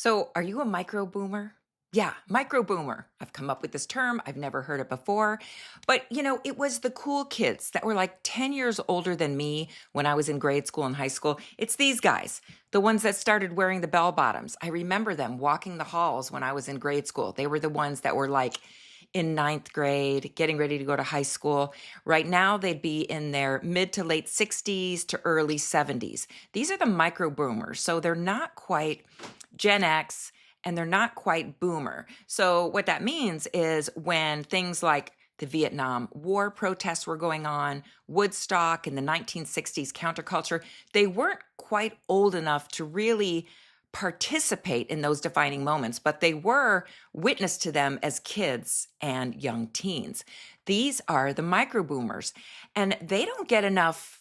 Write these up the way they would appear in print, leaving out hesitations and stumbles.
So, are you a micro boomer? Yeah, micro boomer. I've come up with this term. I've never heard it before. But, it was the cool kids that were like 10 years older than me when I was in grade school and high school. It's these guys, the ones that started wearing the bell bottoms. I remember them walking the halls when I was in grade school. They were the ones that were like in ninth grade, getting ready to go to high school. Right now, they'd be in their mid to late 60s to early 70s. These are the micro boomers. So they're not quite Gen X, and they're not quite boomer. So what that means is when things like the Vietnam War protests were going on, Woodstock in the 1960s counterculture, they weren't quite old enough to really participate in those defining moments, but they were witness to them as kids and young teens. These are the micro boomers, and they don't get enough.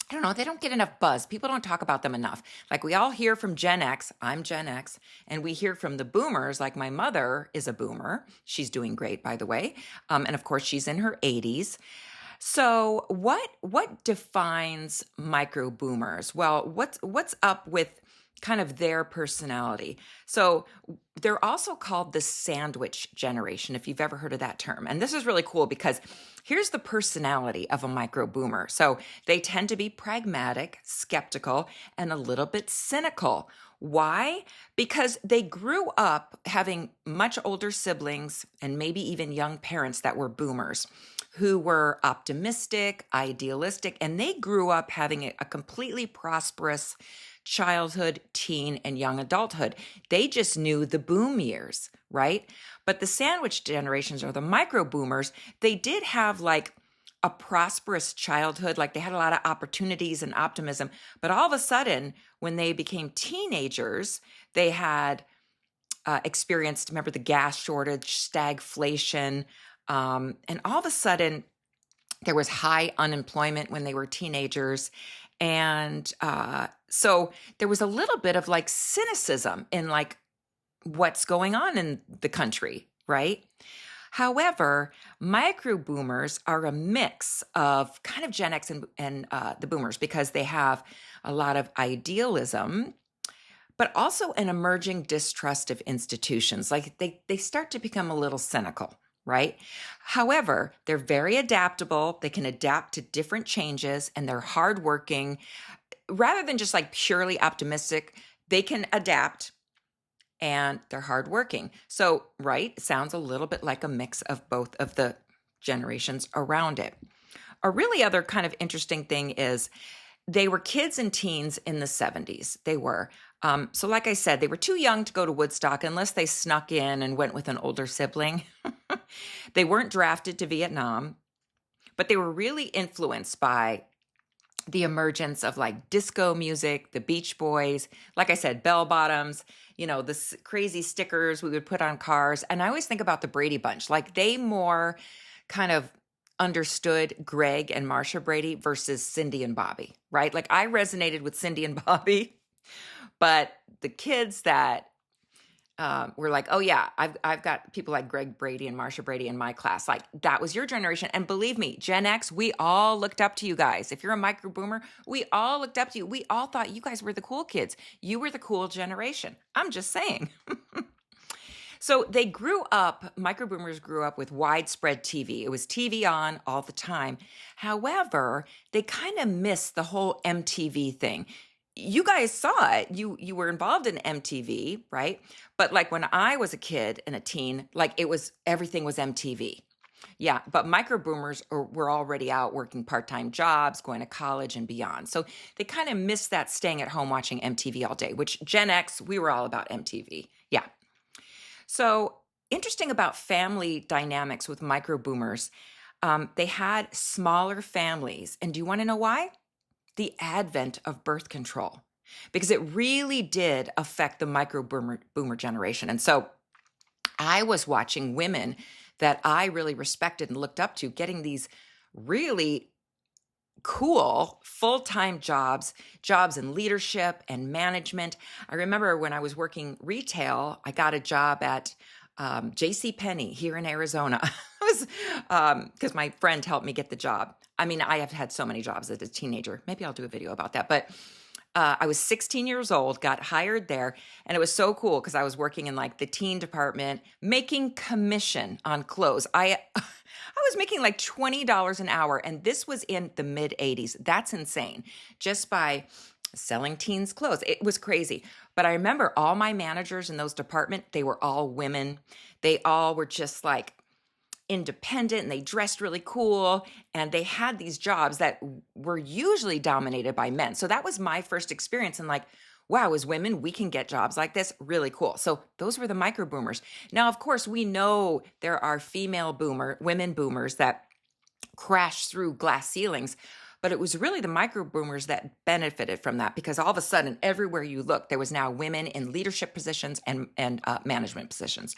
I don't know, they don't get enough buzz. People don't talk about them enough. Like we all hear from Gen X, I'm Gen X, and we hear from the boomers, like my mother is a boomer. She's doing great, by the way. And of course, she's in her 80s. So what defines micro boomers? Well, what's up with kind of their personality? So they're also called the sandwich generation, if you've ever heard of that term. And this is really cool because here's the personality of a micro boomer. So they tend to be pragmatic, skeptical, and a little bit cynical. Why? Because they grew up having much older siblings and maybe even young parents that were boomers who were optimistic, idealistic, and they grew up having a completely prosperous childhood, teen, and young adulthood. They just knew the boom years, right? But the sandwich generations or the micro boomers, they did have like a prosperous childhood, like they had a lot of opportunities and optimism. But all of a sudden, when they became teenagers, they had experienced, remember the gas shortage, stagflation, and all of a sudden, there was high unemployment when they were teenagers. And so there was a little bit of like cynicism in like what's going on in the country, right? However, micro boomers are a mix of kind of Gen X and the boomers because they have a lot of idealism, but also an emerging distrust of institutions. Like they start to become a little cynical, right? However, they're very adaptable. They can adapt to different changes and they're hardworking. Rather than just like purely optimistic, they can adapt and they're hardworking. So, right, it sounds a little bit like a mix of both of the generations around it. A really other kind of interesting thing is they were kids and teens in the 70s. They were. So like I said, they were too young to go to Woodstock unless they snuck in and went with an older sibling. They weren't drafted to Vietnam, but they were really influenced by the emergence of like disco music, the Beach Boys, like I said, bell bottoms, the crazy stickers we would put on cars. And I always think about the Brady Bunch, like they more kind of understood Greg and Marsha Brady versus Cindy and Bobby, right? Like I resonated with Cindy and Bobby, but the kids that were like, oh yeah, I've got people like Greg Brady and Marsha Brady in my class. Like that was your generation. And believe me, Gen X, we all looked up to you guys. If you're a micro boomer, we all looked up to you. We all thought you guys were the cool kids. You were the cool generation. I'm just saying. So they grew up, micro boomers grew up with widespread TV. It was TV on all the time. However, they kind of missed the whole MTV thing. You guys saw it. You were involved in MTV, right? But like when I was a kid and a teen, like everything was MTV. Yeah, but micro boomers were already out working part-time jobs, going to college and beyond. So they kind of missed that staying at home watching MTV all day, which Gen X, we were all about MTV. Yeah. So interesting about family dynamics with micro boomers. They had smaller families. And do you want to know why? The advent of birth control, because it really did affect the micro boomer generation. And so I was watching women that I really respected and looked up to getting these really cool full-time jobs in leadership and management. I remember when I was working retail, I got a job at J.C. Penney here in Arizona. It was because my friend helped me get the job. I mean, I have had so many jobs as a teenager. Maybe I'll do a video about that. But I was 16 years old, got hired there, and it was so cool because I was working in like the teen department, making commission on clothes. I I was making like $20 an hour, and this was in the mid 80s. That's insane. Just by selling teens clothes. It was crazy. But I remember all my managers in those department, they were all women. They all were just like independent and they dressed really cool and they had these jobs that were usually dominated by men. So that was my first experience and like, wow, as women, we can get jobs like this. Really cool. So those were the micro boomers. Now, of course, we know there are women boomers that crash through glass ceilings, but it was really the micro boomers that benefited from that because all of a sudden, everywhere you look, there was now women in leadership positions and management positions.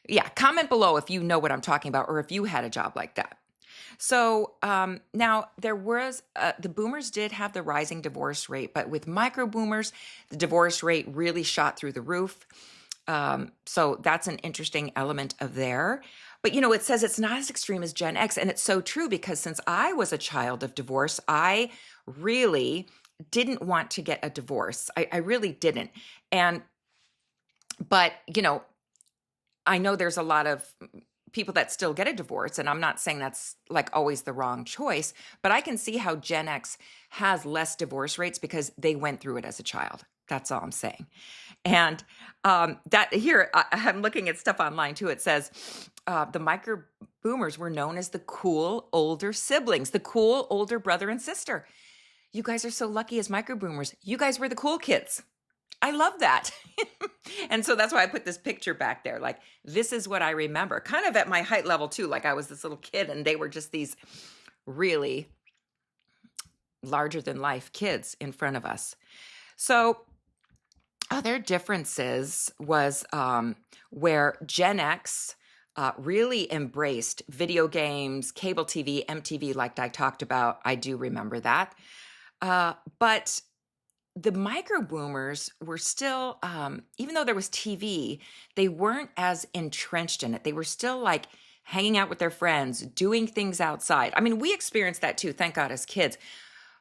Yeah, comment below if you know what I'm talking about or if you had a job like that. So now there was, the boomers did have the rising divorce rate, but with micro boomers, the divorce rate really shot through the roof. So that's an interesting element of there. But it says it's not as extreme as Gen X. And it's so true because since I was a child of divorce, I really didn't want to get a divorce. I really didn't. But I know there's a lot of people that still get a divorce, and I'm not saying that's like always the wrong choice, but I can see how Gen X has less divorce rates because they went through it as a child. That's all I'm saying. And that here, I'm looking at stuff online too. It says the micro boomers were known as the cool older siblings, the cool older brother and sister. You guys are so lucky as micro boomers. You guys were the cool kids. I love that. And so that's why I put this picture back there. Like, this is what I remember, kind of at my height level too. Like I was this little kid and they were just these really larger than life kids in front of us. So other differences was where Gen X really embraced video games, cable TV, MTV, like I talked about. I do remember that. But the micro boomers were still, even though there was TV, they weren't as entrenched in it. They were still like hanging out with their friends, doing things outside. I mean, we experienced that too, thank God, as kids.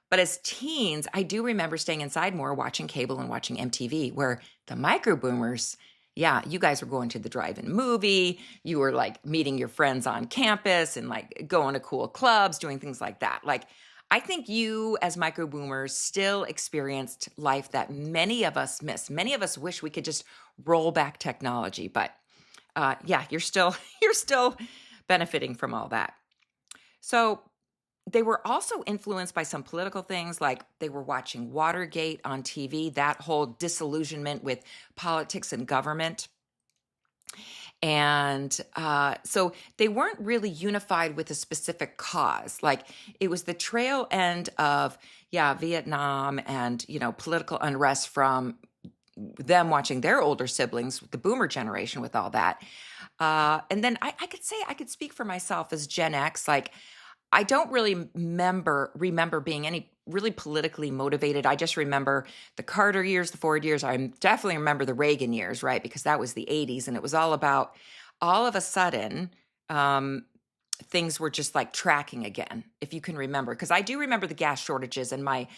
But as teens, I do remember staying inside more, watching cable and watching MTV, where the micro boomers, yeah, you guys were going to the drive-in movie. You were like meeting your friends on campus and like going to cool clubs, doing things like that. Like, I think you as micro boomers still experienced life that many of us miss. Many of us wish we could just roll back technology, but yeah, you're still benefiting from all that. So they were also influenced by some political things, like they were watching Watergate on TV, that whole disillusionment with politics and government. And so they weren't really unified with a specific cause. Like it was the trail end of, Vietnam and, political unrest from them watching their older siblings, the boomer generation with all that. And then I could speak for myself as Gen X. Like I don't really remember being any really politically motivated. I just remember the Carter years, the Ford years. I definitely remember the Reagan years, right? Because that was the 80s. And it was all about, all of a sudden, things were just like tracking again, if you can remember. Because I do remember the gas shortages and my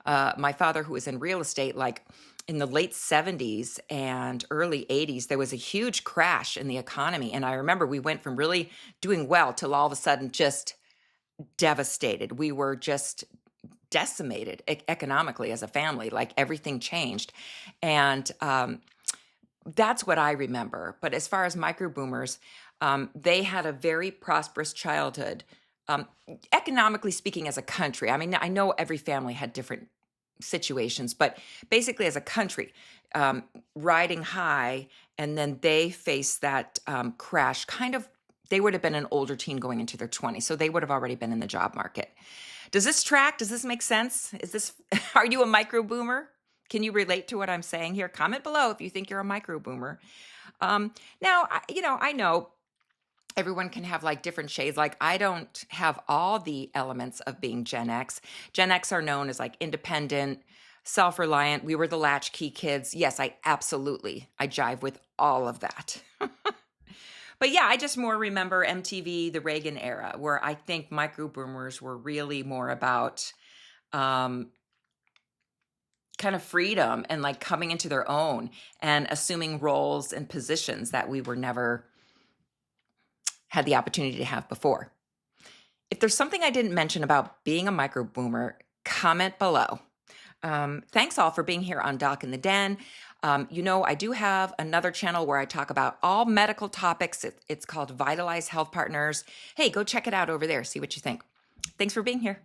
father, who was in real estate, like in the late 70s and early 80s, there was a huge crash in the economy. And I remember we went from really doing well till all of a sudden just devastated. We were just decimated economically as a family, like everything changed. And that's what I remember. But as far as micro boomers, they had a very prosperous childhood, economically speaking, as a country. I mean, I know every family had different situations, but basically as a country, riding high, and then they faced that crash kind of. They would have been an older teen going into their 20s. So they would have already been in the job market. Does this track? Does this make sense? Are you a micro boomer? Can you relate to what I'm saying here? Comment below if you think you're a micro boomer. Now, I know everyone can have like different shades. Like I don't have all the elements of being Gen X. Gen X are known as like independent, self-reliant. We were the latchkey kids. Yes, I jive with all of that. But yeah, I just more remember MTV, the Reagan era, where I think micro boomers were really more about kind kind of freedom and like coming into their own and assuming roles and positions that we were never had the opportunity to have before. If there's something I didn't mention about being a micro boomer, comment below. Thanks all for being here on Doc in the Den. I do have another channel where I talk about all medical topics. It's called Vitalize Health Partners. Hey, go check it out over there. See what you think. Thanks for being here.